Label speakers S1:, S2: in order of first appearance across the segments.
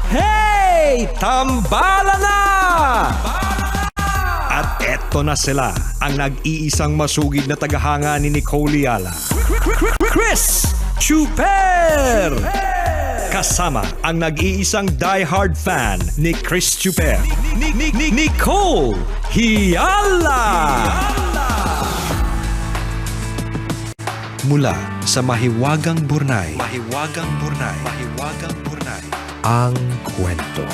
S1: Hey! Tambala na! At eto na sila, ang nag-iisang masugid na tagahanga ni Nicole Yala. Chris Chuper! Kasama ang nag-iisang die-hard fan ni Chris Chuper, Nicole Yala! Mula sa Mahiwagang Burnay, ang kwento.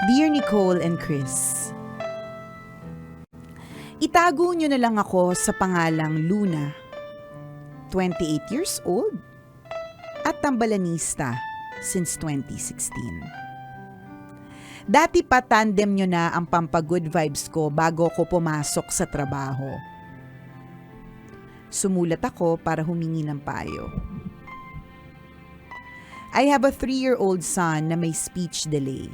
S2: Dear Nicole and Chris, itago nyo na lang ako sa pangalang Luna, 28 years old, at tambalanista since 2016. Dati pa tandem nyo na ang pampagood vibes ko bago ko pumasok sa trabaho. Sumulat ako para humingi ng payo. I have a 3-year-old son na may speech delay.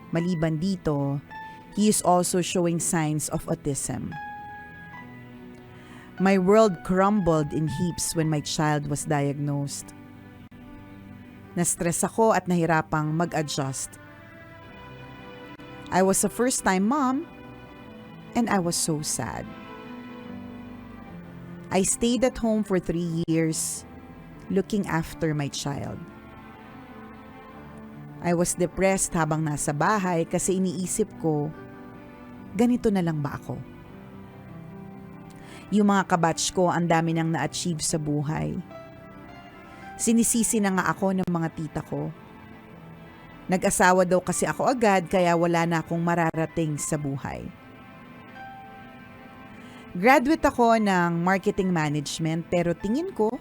S2: Maliban dito, he is also showing signs of autism. My world crumbled in heaps when my child was diagnosed. Na-stress ako at nahirapang mag-adjust. I was a first-time mom and I was so sad. I stayed at home for 3 years looking after my child. I was depressed habang nasa bahay kasi iniisip ko, ganito na lang ba ako? Yung mga kabatch ko, ang dami nang na-achieve sa buhay. Sinisisi na nga ako ng mga tita ko. Nag-asawa daw kasi ako agad kaya wala na akong mararating sa buhay. Graduate ako ng marketing management pero tingin ko,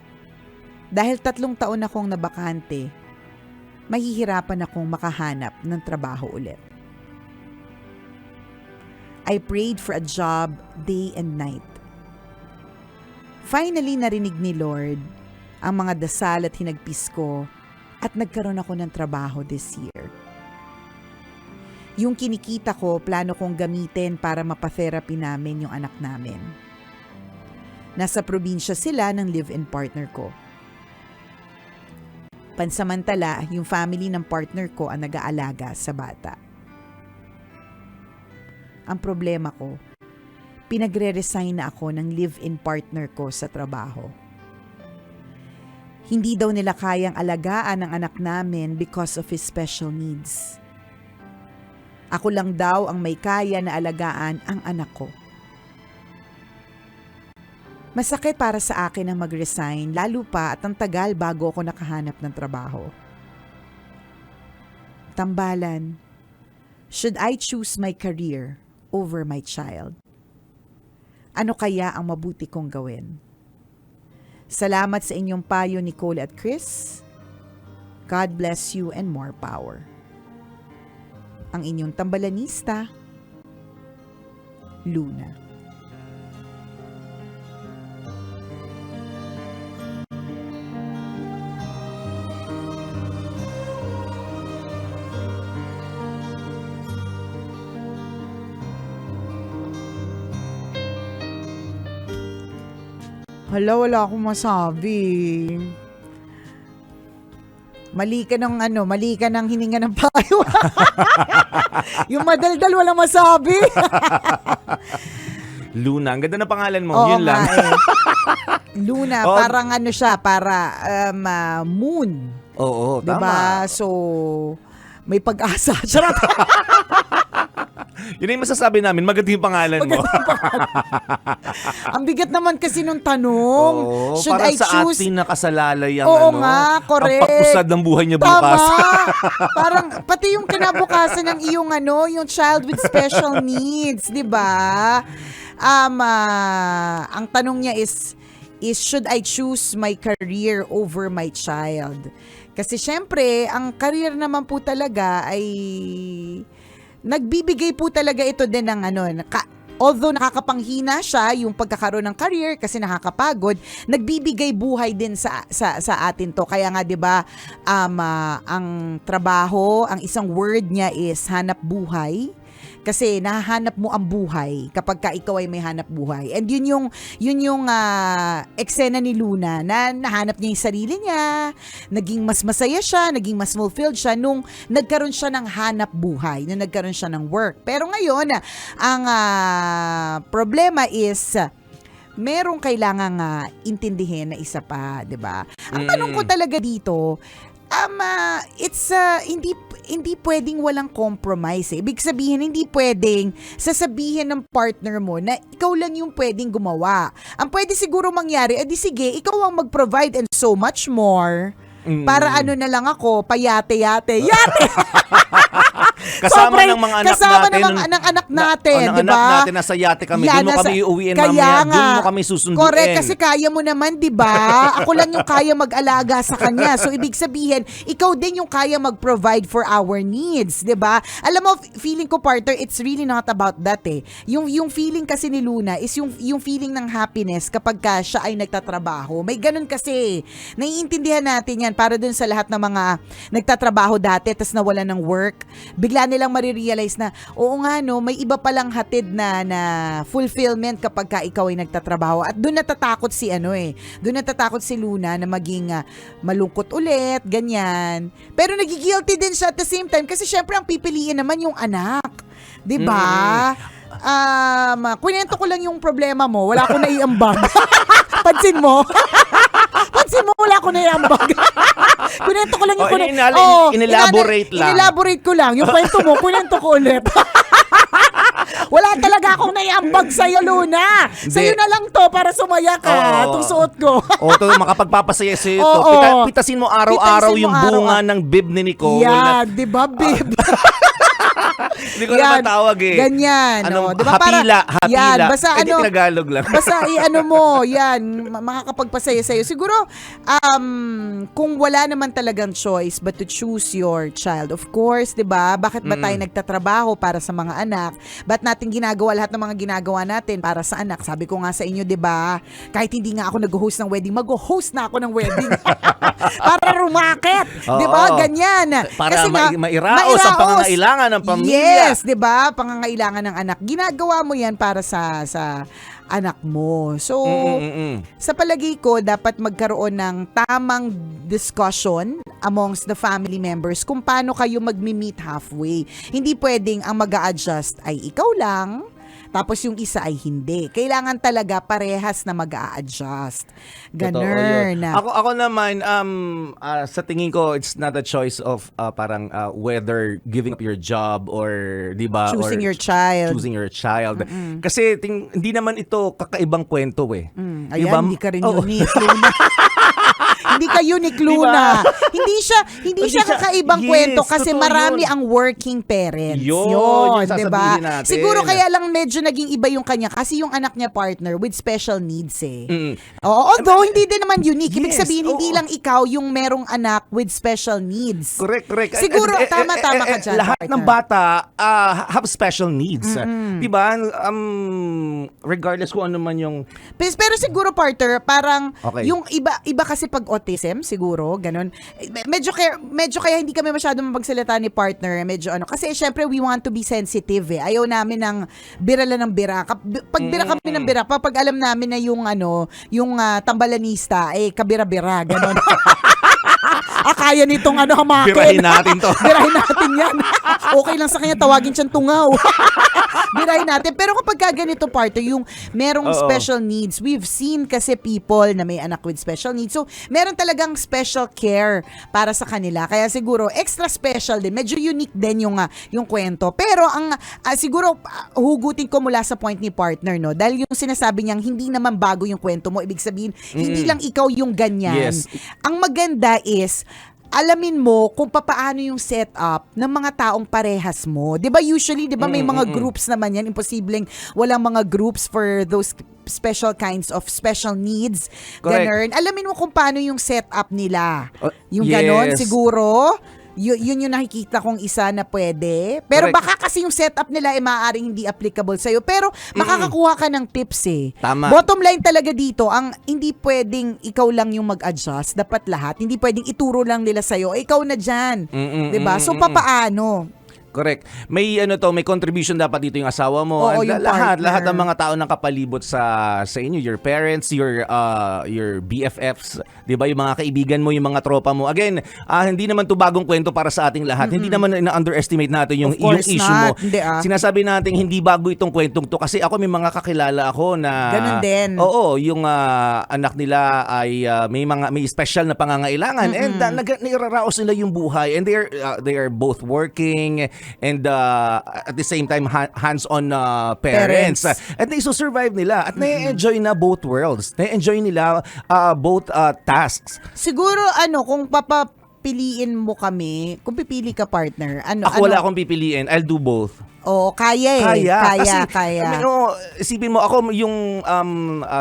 S2: dahil 3 taon akong nabakante, mahihirapan akong makahanap ng trabaho ulit. I prayed for a job day and night. Finally, narinig ni Lord ang mga dasal at hinagpis ko at nagkaroon ako ng trabaho this year. Yung kinikita ko, plano kong gamitin para mapatherapy namin yung anak namin. Nasa probinsya sila ng live-in partner ko. Pansamantala, yung family ng partner ko ang nag-aalaga sa bata. Ang problema ko, pinagre-resign na ako ng live-in partner ko sa trabaho. Hindi daw nila kayang alagaan ang anak namin because of his special needs. Ako lang daw ang may kaya na alagaan ang anak ko. Masakit para sa akin ang mag-resign, lalo pa at ang tagal bago ako nakahanap ng trabaho. Tambalan, should I choose my career over my child? Ano kaya ang mabuti kong gawin? Salamat sa inyong payo, Nicole at Chris. God bless you and more power. Ang inyong tambalanista, Luna. Hala, wala akong masabi. Mali ka ng hininga ng payo. Yung madaldal, walang masabi.
S3: Luna, ang ganda na pangalan mo.
S2: Oo,
S3: yun lang.
S2: Luna,
S3: Oh.
S2: parang moon.
S3: Oo,
S2: Diba?
S3: tama.
S2: So, may pag-asa. Charot.
S3: Yun yung masasabi namin, maganda yung pangalan mo.
S2: Ang bigat naman kasi nung tanong.
S3: Oo,
S2: Should
S3: para
S2: I
S3: sa
S2: choose?
S3: ating nakasalalay ang
S2: Oo nga, correct.
S3: ang pagpusad ng buhay niya bukas.
S2: Tama. Parang pati yung kinabukasan ng yung child with special needs, 'di ba? Ang tanong niya is should I choose my career over my child? Kasi syempre, ang career naman po talaga ay nagbibigay po talaga ito din ng although nakakapanghina siya yung pagkakaroon ng career kasi nakakapagod, nagbibigay buhay din sa atin to. Kaya nga 'di ba, ang trabaho, ang isang word niya is hanap buhay. Kasi nahahanap mo ang buhay kapag ka ikaw ay may hanap buhay. And yun yung eksena ni Luna na nahanap niya yung sarili niya, naging mas masaya siya, naging mas fulfilled siya nung nagkaroon siya ng hanap buhay, nung nagkaroon siya ng work. Pero ngayon, ang problema is merong kailangang intindihin na isa pa, 'di ba? Ang tanong ko talaga dito, it's hindi pwedeng walang compromise. Ibig sabihin, hindi pwedeng sasabihin ng partner mo na ikaw lang yung pwedeng gumawa. Ang pwede siguro mangyari, edi sige, ikaw ang mag-provide and so much more. Para na lang ako, payate-yate. Yate!
S3: Kasama ng mga anak
S2: kasama
S3: natin.
S2: Kasama ng anak natin,
S3: ng
S2: di ba?
S3: anak natin, nasa yate kami. Doon mo kami uuwiin mamaya. Doon mo kami susunduin.
S2: Correct, kasi kaya mo naman, di ba? Ako lang yung kaya mag-alaga sa kanya. So, ibig sabihin, ikaw din yung kaya mag-provide for our needs, di ba? Alam mo, feeling ko, partner, it's really not about that eh. Yung feeling kasi ni Luna is yung feeling ng happiness kapag ka siya ay nagtatrabaho. May ganun kasi. Naiintindihan natin yan para dun sa lahat ng mga nagtatrabaho dati tas nawala ng work. Bigla nilang marirealize na, oo nga no, may iba palang hatid na fulfillment kapag ka ikaw ay nagtatrabaho. At doon natatakot doon natatakot si Luna na maging malungkot ulit, ganyan. Pero nagigilty din siya at the same time kasi syempre ang pipiliin naman yung anak. 'Di ba? Kunento ko lang yung problema mo, wala akong naiambag. Pansin mo? Wala akong naiambag. Kunento ko lang yung
S3: inelaborate lang.
S2: Inelaborate ko lang. Yung kwento mo, kunento ko ulit. Wala talaga akong naiambag sa'yo, Luna. Sa'yo na lang to para sumaya ka. Itong suot ko.
S3: To makapagpapasaya sa'yo to. Pitasin mo araw-araw yung bunga ng bib ni Nicole.
S2: Yan, di ba, bib?
S3: Hindi ko na matawag eh.
S2: Ganyan.
S3: Diba, hapila.
S2: Yan, basta
S3: Tagalog lang.
S2: Basta mo, yan, makakapagpasaya sa'yo. Siguro, kung wala naman talagang choice but to choose your child, of course, di ba? Bakit ba tayo nagtatrabaho para sa mga anak? Ba't natin ginagawa lahat ng mga ginagawa natin para sa anak? Sabi ko nga sa inyo, di ba? Kahit hindi nga ako nag-host ng wedding, mag-host na ako ng wedding. Para rumakit. Di ba? Ganyan.
S3: Para
S2: kasi
S3: mairaos ang pangangailangan ng pamilya.
S2: Yes, 'di ba? Pangangailangan ng anak. Ginagawa mo 'yan para sa anak mo. So, sa palagay ko, dapat magkaroon ng tamang discussion amongst the family members kung paano kayo magmi-meet halfway. Hindi pwedeng ang mag-a-adjust ay ikaw lang, tapos yung isa ay hindi. Kailangan talaga parehas na mag-a-adjust. Ganun.
S3: Ako naman, sa tingin ko, it's not a choice of parang whether giving up your job or, di ba?
S2: Choosing your child.
S3: Choosing your child. Kasi hindi naman ito kakaibang kwento eh.
S2: Ayan,
S3: diba?
S2: hindi ka rin unique, Luna. Hindi ka unique, Luna.
S3: Diba?
S2: Hindi siya kakaibang kwento kasi marami ang working parents.
S3: Yun
S2: diba?
S3: sasabihin natin.
S2: Siguro kaya lang medyo naging iba yung kanya kasi yung anak niya partner with special needs eh. Although hindi din naman unique. Ibig sabihin, hindi lang ikaw yung merong anak with special needs.
S3: Correct.
S2: Siguro, tama ka dyan,
S3: lahat
S2: partner.
S3: ng bata have special needs. Diba? Regardless kung ano man yung...
S2: Pero siguro, partner, parang
S3: okay.
S2: Yung iba kasi pag autism, siguro, ganun. Medyo kaya hindi kami masyado mapagsalita ni partner. Medyo kasi syempre we want to be sensitive eh. Ayaw namin ng bira lang ng bira. Pag bira kami ng bira, pag alam namin na yung tambalanista, kabira-bira, ganun. Kaya nitong hamakin.
S3: Birahin natin to.
S2: Birahin natin yan. Okay lang sa kanya, tawagin siyang tungaw. Birahin natin. Pero kapag ganito partner, yung merong special needs, we've seen kasi people na may anak with special needs. So, meron talagang special care para sa kanila. Kaya siguro, extra special din. Medyo unique din yung kwento. Pero, siguro, hugutin ko mula sa point ni partner, no? Dahil yung sinasabi niyang, hindi naman bago yung kwento mo. Ibig sabihin, hindi lang ikaw yung ganyan.
S3: Yes.
S2: Ang maganda is, alamin mo kung papaano yung setup ng mga taong parehas mo. 'Di ba usually, 'di ba may mga groups naman yan, imposibleng walang mga groups for those special kinds of special needs.
S3: Correct.
S2: Ganun. Alamin mo kung paano yung setup nila. Yung
S3: yes.
S2: ganon siguro. Yun yung nakikita kong isa na pwede. Pero
S3: Correct.
S2: baka kasi yung setup nila ay maaaring hindi applicable sa'yo. Pero makakakuha ka ng tips eh.
S3: Tama.
S2: Bottom line talaga dito, ang hindi pwedeng ikaw lang yung mag-adjust. Dapat lahat. Hindi pwedeng ituro lang nila sa'yo. Ikaw na dyan. Diba? So, papaano?
S3: Correct. May may contribution dapat dito yung asawa mo.
S2: Oo,
S3: And
S2: yung
S3: lahat
S2: partner.
S3: ng mga tao na kapalibot sa inyo, your parents, your BFFs, 'di ba? Yung mga kaibigan mo, yung mga tropa mo. Again, hindi naman 'to bagong kwento para sa ating lahat. Hindi naman na-underestimate natin yung
S2: Of course
S3: issue
S2: not.
S3: mo.
S2: Hindi,
S3: Sinasabi natin hindi bago itong kwentong 'to kasi ako may mga kakilala ako na
S2: Ganun din.
S3: Oo, yung anak nila ay may special na pangangailangan and nairaraos nila yung buhay and they are both working and at the same time hands-on parents. At naiso-survive nila at na-enjoy na both worlds. Na-enjoy nila both tasks.
S2: Siguro kung papapiliin mo kami, kung pipili ka partner,
S3: Ako wala akong pipiliin. I'll do both.
S2: Oo, kaya eh.
S3: Kasi,
S2: Kaya.
S3: Isipin mo, ako yung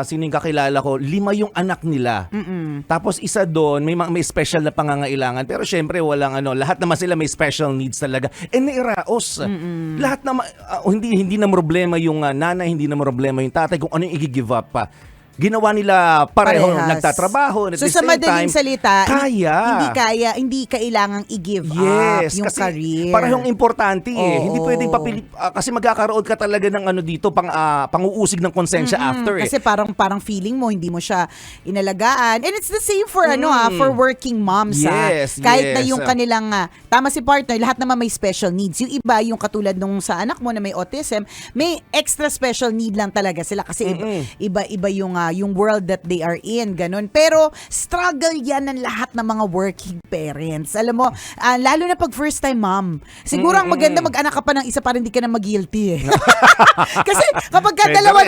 S3: sino yung kakilala ko, 5 yung anak nila. Tapos isa doon, may special na pangangailangan. Pero syempre, walang lahat naman sila may special needs talaga. Nairaos. Lahat naman, hindi na problema yung nanay, hindi na problema yung tatay, kung ano yung i-give up pa. Ginawa nila pareho,
S2: Parehas.
S3: Nagtatrabaho, at
S2: So
S3: the
S2: sa
S3: same
S2: madaling
S3: time,
S2: salita,
S3: kaya.
S2: hindi kailangang i-give
S3: Yes,
S2: up yung
S3: kasi
S2: career.
S3: parehong importante eh.
S2: Oo.
S3: Hindi pwedeng kasi magkakaroon ka talaga ng dito pang-uusig ng konsensya after eh.
S2: Kasi parang feeling mo hindi mo siya inalagaan. And it's the same for for working moms.
S3: Yes,
S2: Kahit na
S3: yes.
S2: yung kanilang tama si partner, lahat naman may special needs. Yung iba, yung katulad nung sa anak mo na may autism, may extra special need lang talaga sila kasi iba yung world that they are in, ganun. Pero struggle yan ng lahat ng mga working parents. Alam mo, lalo na pag first time mom. Siguro ang maganda mag-anak ka pa ng isa para hindi ka na mag-guilty eh. Kasi kapag dalawa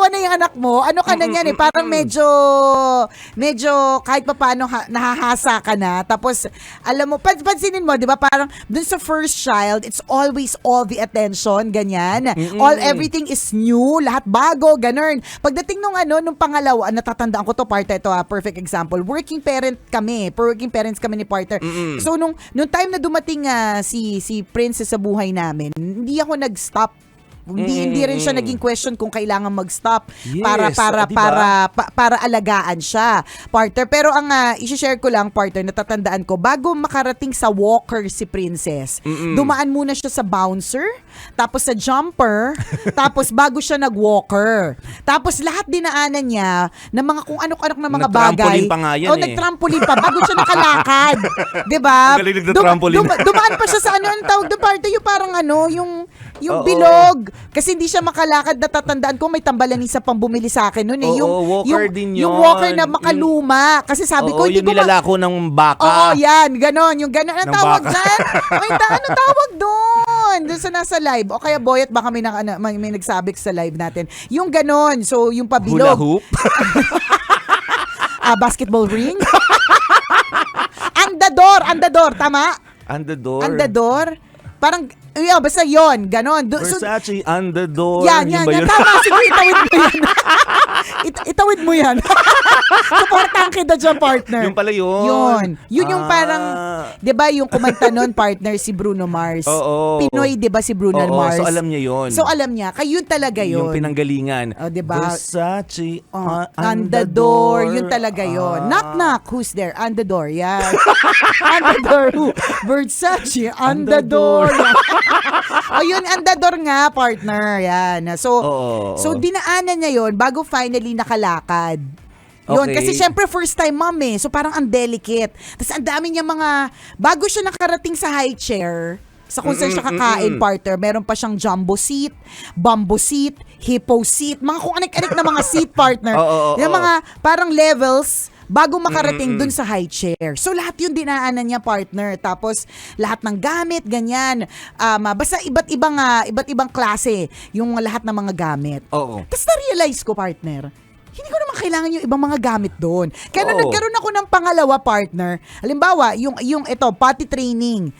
S2: na yung anak mo, ka na yan eh, parang medyo kahit pa paano nahahasa ka na. Tapos, alam mo, pansinin mo, di ba, parang dun sa first child, it's always all the attention, ganyan. Everything is new, lahat bago, ganun. Pagdating nung pangalawa, natatandaan ko to, partner, ito perfect example. Working parents kami ni partner. So, nung time na dumating si Princess sa buhay namin, hindi ako nag-stop. Hindi rin siya naging question kung kailangan mag-stop para
S3: diba?
S2: para alagaan siya, partner. Pero ang i-share ko lang, partner, natatandaan ko, bago makarating sa walker si Princess, dumaan muna siya sa bouncer, tapos sa jumper, tapos bago siya nag-walker. Tapos lahat dinaanan niya ng mga kung ano-ano ng mga bagay.
S3: Nag-trampoline pa nga yan
S2: nag-trampoline pa bago siya nakalakad. 'Di ba?
S3: Ang galing nag-trampoline.
S2: Dumaan pa siya sa ang tawag doon, partner, yung parang yung bilog. Kasi hindi siya makalakad, natatandaan ko may tambalan isa pang bumili sa akin noon eh.
S3: Walker din yun.
S2: Yung walker na makaluma. Kasi sabi ko, hindi
S3: yung
S2: ko
S3: nilalako ng baka.
S2: Oo, yan. Ganon. Yung ganon. Ang
S3: Ng
S2: tawag
S3: baka.
S2: dyan? Ano tawag doon? Doon sa nasa live. O kaya Boyet, baka may nagsabi sa live natin. Yung ganon. So, yung pabilog.
S3: Hula hoop?
S2: Basketball ring? Andador. Tama? Andador. Parang, basta yon, ganon.
S3: Versace, Andador.
S2: Yan. Tama, sige, itawid mo yan. Supportahan kita dyan, partner.
S3: Yung pala yun.
S2: Yun yung parang, di ba yung kumanta nun, partner, si Bruno Mars.
S3: Oo.
S2: Pinoy, di ba si Bruno Mars?
S3: So alam niya yun.
S2: So alam niya, yun talaga yun.
S3: Yung pinanggalingan.
S2: Di ba?
S3: Versace,
S2: Andador. Yun talaga yun. Knock, knock. Who's there? Andador. Yan. Andador. Who? Versace. Andador. Yun, Andador nga, partner. Yan. So dinaanan niya yun bago finally nakalakad. Yun,
S3: Okay.
S2: kasi syempre first time mom eh. So parang ang delicate. Tapos ang dami niya bago siya nakarating sa high chair, sa kung saan siya kakain, partner, meron pa siyang jumbo seat, bamboo seat, hippo seat, mga kung anik-anik na mga seat, partner. Yung mga parang levels bago makarating dun sa high chair. So lahat yung dinaanan niya, partner. Tapos lahat ng gamit, ganyan. Basta iba't ibang klase yung lahat ng mga gamit.
S3: Oo.
S2: Tapos na-realize ko, partner, hindi ko na naman kailangan yung ibang mga gamit doon. Kaya nung
S3: Oo.
S2: nagkaroon ako ng pangalawa partner, halimbawa, yung ito, potty training.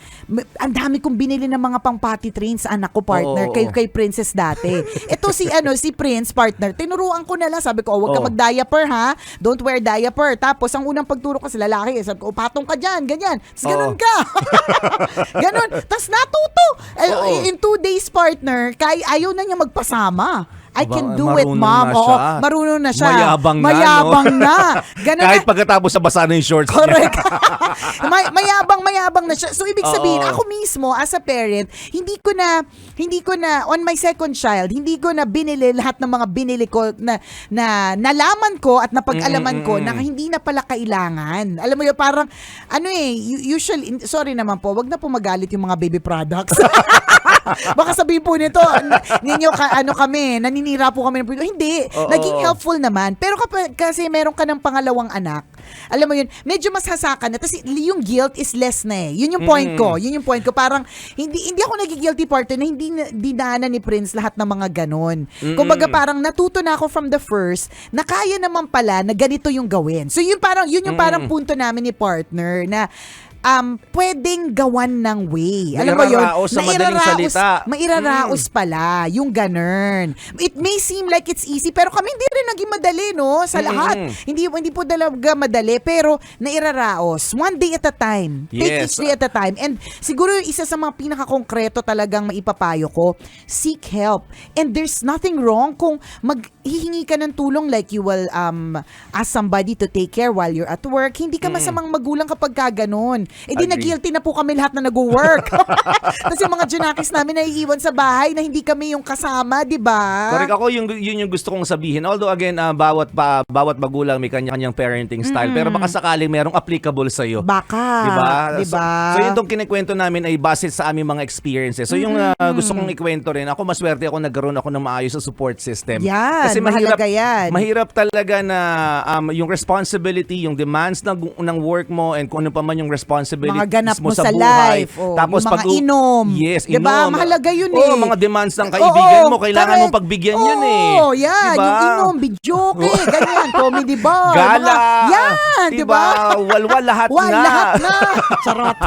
S2: Ang dami kong binili ng mga pang potty train sa anak ko partner,
S3: Oo.
S2: kay Princess dati. Ito si Prince partner, tinuruan ko na lang, sabi ko, huwag ka
S3: Oo.
S2: mag-diaper ha, don't wear diaper. Tapos ang unang pagturo ko sa lalaki, sabi ko, patong ka dyan, ganyan. Tapos ganun
S3: Oo.
S2: ka. Ganun. Tapos natuto.
S3: Oo.
S2: In 2 days partner, ayaw na niya magpasama. I can
S3: Aba,
S2: do it,
S3: marunong
S2: ma'am.
S3: na
S2: Oo,
S3: siya.
S2: marunong na siya.
S3: Mayabang na,
S2: Mayabang
S3: no?
S2: na. Ganun
S3: Kahit
S2: na.
S3: pagkatapos nabasa na yung shorts
S2: Correct.
S3: niya.
S2: mayabang na siya. So ibig sabihin,
S3: Oo.
S2: ako mismo as a parent, hindi ko na on my second child, hindi ko na binili lahat ng mga binili ko na nalaman ko at napag-alaman ko na hindi na pala kailangan. Alam mo yun, parang usually, sorry naman po, wag na po magalit yung mga baby products. Baka sabihin po nito, ninyo kami, naninira po kami ng produto. Hindi,
S3: Oo.
S2: naging helpful naman. Pero kasi meron ka ng pangalawang anak, alam mo yun, medyo mas hasakan na. Tapos yung guilt is less na eh. Yun yung point ko. Yun yung point ko. Parang, hindi ako nagigilty partner na hindi dinaanan ni Prince lahat ng mga ganon. Kumbaga parang natuto na ako from the first na kaya naman pala na ganito yung gawin. So yun yung parang punto namin ni partner na pwedeng gawan ng way. Alam mo yun?
S3: Nairaraos sa madaling salita.
S2: Mairaraos pala, yung ganun. It may seem like it's easy, pero kami hindi rin naging madali, no? Sa lahat. Hindi po talaga madali, pero nairaraos. One day at a time. Take
S3: Yes.
S2: each day at a time. And siguro yung isa sa mga pinaka-konkreto talagang maipapayo ko, seek help. And there's nothing wrong kung maghihingi ka ng tulong like you will ask somebody to take care while you're at work. Hindi ka masamang magulang kapag ka ganun. Di
S3: Agree.
S2: na-guilty na po kami lahat na nag-work. Tapos yung mga junakis namin naiiwan sa bahay na hindi kami yung kasama, di ba?
S3: Correct. Ako yun yung gusto kong sabihin. Although again, bawat magulang may kanya-kanyang parenting style. Pero baka sakaling merong applicable sa'yo.
S2: Baka.
S3: Diba?
S2: Diba?
S3: So yung itong kinikwento namin ay base sa aming mga experiences. So yung gusto kong ikwento rin, ako maswerte ako nagkaroon ako ng maayos sa support system.
S2: Yan,
S3: Kasi
S2: mahalaga yan.
S3: mahirap talaga na yung responsibility, yung demands ng work mo and kung ano pa man yung responsibilities
S2: mga ganap mo
S3: mo
S2: sa
S3: buhay.
S2: life. Oh,
S3: Tapos
S2: yung mga inom.
S3: Yes,
S2: Diba?
S3: inom.
S2: Mahalaga yun
S3: Oo,
S2: eh.
S3: mga demands ng kaibigan mo, kailangan
S2: correct.
S3: mo pagbigyan yun eh.
S2: Oo, yan.
S3: Diba?
S2: Yung inom, bidyoke, ganyan, comedy bar.
S3: Gala.
S2: Yan, di ba?
S3: Walwal lahat na.
S2: Lahat na. Charot.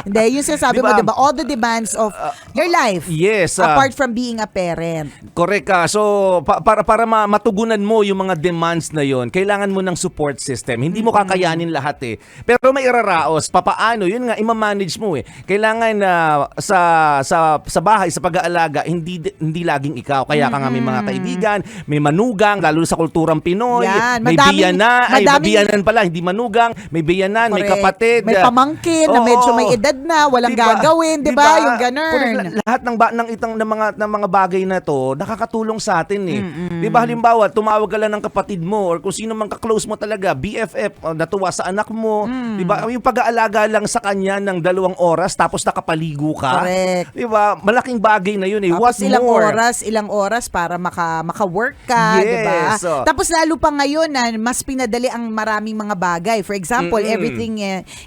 S2: Hindi, yung sinasabi mo,
S3: Diba?
S2: di ba? All the demands of your life.
S3: Yes.
S2: Apart from being a parent.
S3: Correct ka. So, para matugunan mo yung mga demands na yon, kailangan mo ng support system. Hindi mo kakayanin lahat eh. Pero may iraraos. Papaano? Yun nga, ima-manage mo eh. Kailangan na sa bahay, sa pag-aalaga, hindi laging ikaw. Kaya ka nga may mga kaibigan, may manugang, lalo sa kulturang Pinoy.
S2: Yan.
S3: May biyanan pala, hindi manugang. May biyanan, may
S2: Correct.
S3: kapatid.
S2: May pamangkin na
S3: Oo.
S2: medyo may edad na, walang gagawin, di ba? Yung ganun.
S3: Correct. Lahat ng mga bagay na to, nakakatulong sa atin eh. Di ba halimbawa, tumawag ka lang ng kapatid mo or kung sino man ka-close mo talaga, BFF, natuwa sa anak mo. Di ba? Yung pag-aalaga lang sa kanya ng 2 oras tapos nakapaligo ka.
S2: Correct.
S3: Di ba? Malaking bagay na yun eh.
S2: Tapos
S3: What more?
S2: ilang oras para maka-work ka,
S3: Yes.
S2: di ba? Tapos lalo pa ngayon na mas pinadali ang maraming mga bagay. For example, everything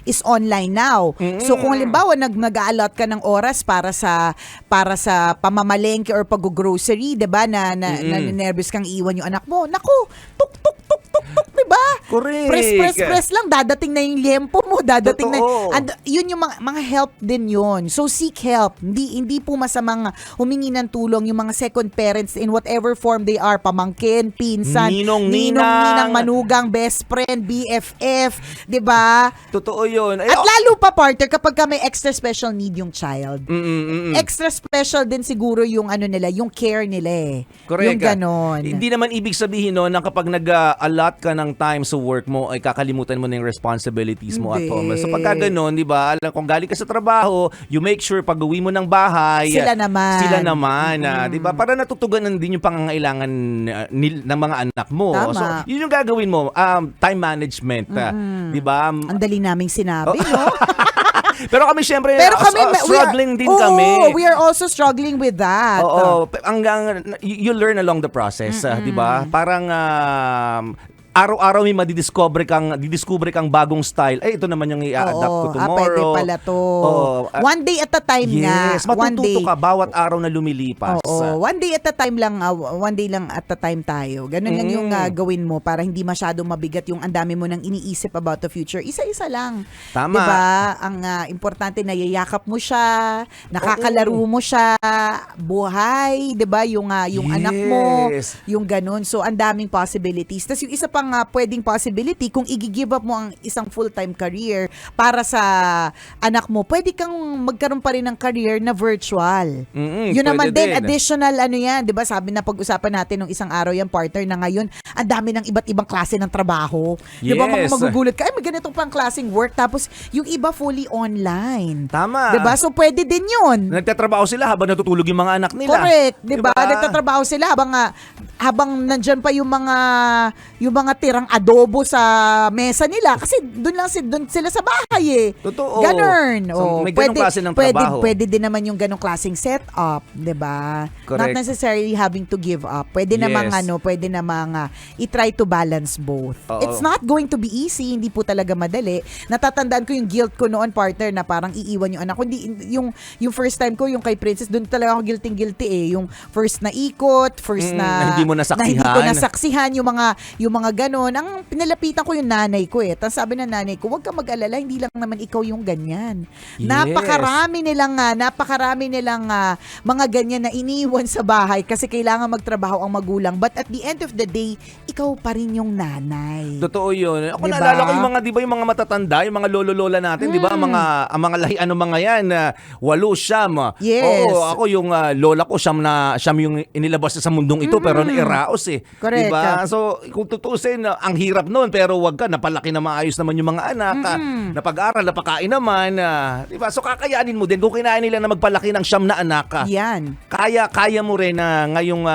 S2: is online now. So kung halimbawa nag-aalot ka ng oras para sa pamamalengke or pag-grocery, di ba? Na nervous kang iwan yung anak mo. Naku, tuk, di ba?
S3: Correct.
S2: Press lang. Dadating na yung liempo mo. Dadating
S3: Totoo.
S2: na. And yun yung mga help din yun. So seek help. Hindi po masamang humingi ng tulong yung mga second parents in whatever form they are. Pamangkin, pinsan, ninang, manugang, best friend, BFF. Di ba?
S3: Totoo yun.
S2: At lalo pa, partner, kapag ka may extra special need yung child. Extra special din siguro yung nila, yung care nila eh.
S3: Correct.
S2: Yung ganon.
S3: Hindi naman ibig sabihin no na kapag nag-allot ka ng time sa work mo ay kakalimutan mo na yung responsibilities mo at
S2: Hindi.
S3: home. So pagka ganun, di ba, alam kung galing ka sa trabaho, you make sure pag uwi mo ng bahay,
S2: Sila naman.
S3: di ba? Para natutuganan din yung pangangailangan ng mga anak mo.
S2: Tama.
S3: So yun yung gagawin mo, time management, di ba?
S2: Ang dali naming sinabi, no?
S3: Pero kami syempre struggling din
S2: Oo,
S3: kami.
S2: we are also struggling with that.
S3: Oo, hanggang you learn along the process, 'di ba? Parang araw-araw may didiscover kang bagong style. Ito naman yung i-adapt ko tomorrow.
S2: Pwede pala to. One day at a time nga.
S3: Yes, matututo ka bawat araw na lumilipas.
S2: One day at a time lang, one day lang at a time tayo. Ganun lang yung gawin mo para hindi masyadong mabigat yung ang dami mo nang iniisip about the future. Isa-isa lang.
S3: Tama.
S2: Diba? Ang importante na yayakap mo siya, nakakalaro mo siya, buhay, diba? Yung anak mo, yung ganun. So, ang daming possibilities. Tapos yung isa pang pwedeng possibility, kung i-give up mo ang isang full-time career para sa anak mo, pwede kang magkaroon pa rin ng career na virtual. Yun naman din, additional yan, 'di ba? Sabi na pag-usapan natin nung isang araw yung partner na ngayon, ang dami ng iba't ibang klase ng trabaho. 'Di ba? Magugulat ka, ay may ganitong pang klaseng work, tapos yung iba fully online.
S3: Tama.
S2: 'Di ba? So pwede din 'yun.
S3: Nagtatrabaho sila habang natutulog yung mga anak nila.
S2: Correct, 'di ba? Nagtatrabaho sila habang nandiyan pa yung mga tirang adobo sa mesa nila kasi doon sila sa bahay eh.
S3: Totoo.
S2: Ganun.
S3: So, may ganung klase ng trabaho.
S2: Pwede din naman yung ganung klaseng setup, 'di ba? Not necessarily having to give up. Pwede namang i-try to balance both. It's not going to be easy, hindi po talaga madali. Natatandaan ko yung guilt ko noon, partner, na parang iiwan yung anak ko. Hindi yung first time ko, yung kay Princess, doon talaga ako guilty eh. Yung first na ikot, na hindi mo nasaksihan yung mga ganon. Ang pinalapitan ko yung nanay ko eh. Tapos sabi ng nanay ko, huwag ka mag-alala, hindi lang naman ikaw yung ganyan.
S3: Yes.
S2: Napakarami nilang mga ganyan na iniwan sa bahay kasi kailangan magtrabaho ang magulang. But at the end of the day, ikaw pa rin yung nanay.
S3: Totoo yun. Ako
S2: diba?
S3: naalala ko yung mga, di ba, yung mga matatanda, yung mga lolo-lola natin, di ba? Ang mga lahi, mga yan, 8, 9.
S2: Yes.
S3: Oo, ako yung lola ko, siyam yung inilabas sa mundong ito, pero nairaos eh.
S2: Correct.
S3: Diba? So, kung tutusin, ang hirap nun, pero wag ka, napalaki na maayos naman yung mga anak, napag-aral, napakain naman, di ba? So, kakayanin mo din, kung kinain nila na magpalaki ng 9 na anak,
S2: yan.
S3: Kaya mo rin na ngayong,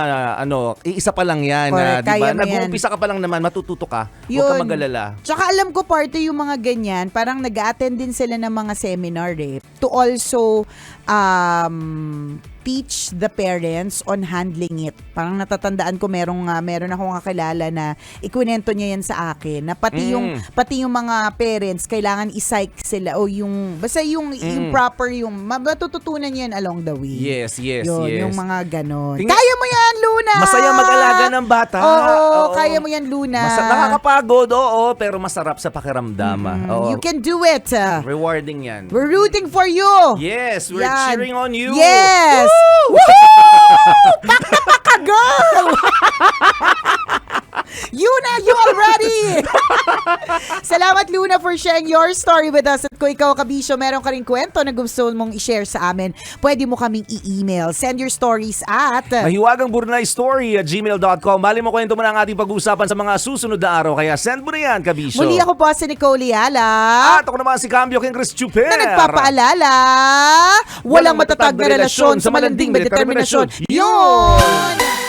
S3: iisa pa lang yan, di ba? Nag-uumpisa ka pa lang naman, matututo ka, huwag ka mag-alala.
S2: Tsaka alam ko, parte yung mga ganyan, parang nag-attend din sila ng mga seminar eh, to also teach the parents on handling it. Parang natatandaan ko meron akong kakilala na ikwento niya yan sa akin na pati yung mga parents kailangan i-psych sila o yung basta yung proper yung matututunan yan along the way.
S3: Yes.
S2: Yung mga ganon. Kaya mo yan, Luna!
S3: Masaya mag-alaga ng bata.
S2: Oo, kaya mo yan, Luna.
S3: Nakakapagod, pero masarap sa pakiramdam.
S2: You can do it.
S3: Rewarding yan.
S2: We're rooting for you.
S3: Yes, we're
S2: Yan.
S3: cheering on you.
S2: Yes! Woo! Pak na pak ka, girl! Luna, you already! Salamat, Luna, for sharing your story with us. At kung ikaw, kabisyo, meron ka rin kwento na gusto mong i-share sa amin, pwede mo kaming i-email. Send your stories at
S3: mahiwagangburnaystory@gmail.com. Bali mo kwento mo na ang ating pag-uusapan sa mga susunod na araw. Kaya send mo na yan, kabisyo.
S2: Muli ako po si Nicole Yala.
S3: At ako naman si Cambio King Chris Chuper.
S2: Na nagpapaalala, walang matatag na relasyon sa malanding may determinasyon. Yun!